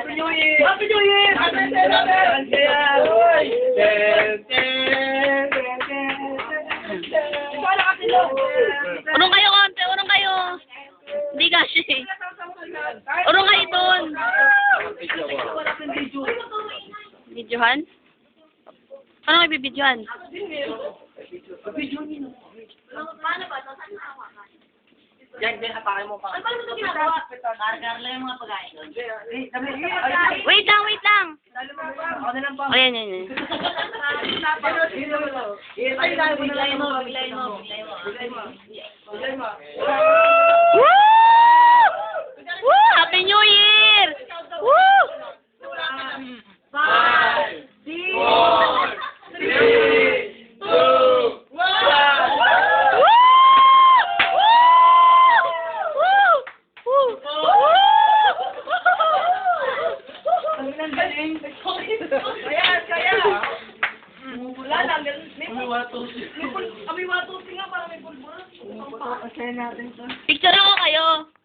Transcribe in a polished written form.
Happy New Year! Happy New Year! Happy New Year! Urong kayo, konti. Urong kayo. Hindi kasi. Urong kayo doon. Videohan? Ano kayo bibidyohan? Paano ba? Saan nakawakan? Yan, hapakin mo pa. Paano mo ito ginagawa? Kargar lang yung mga pagkain doon. Wait lang, wait lang. O, yan, yan, yan. Bigay mo. Woo! Woo! Happy New Year! Woo! 5, 4, 3, 2, 1. Kaya. Wala lang. May watusi nga para may pulbura. Picture ako kayo.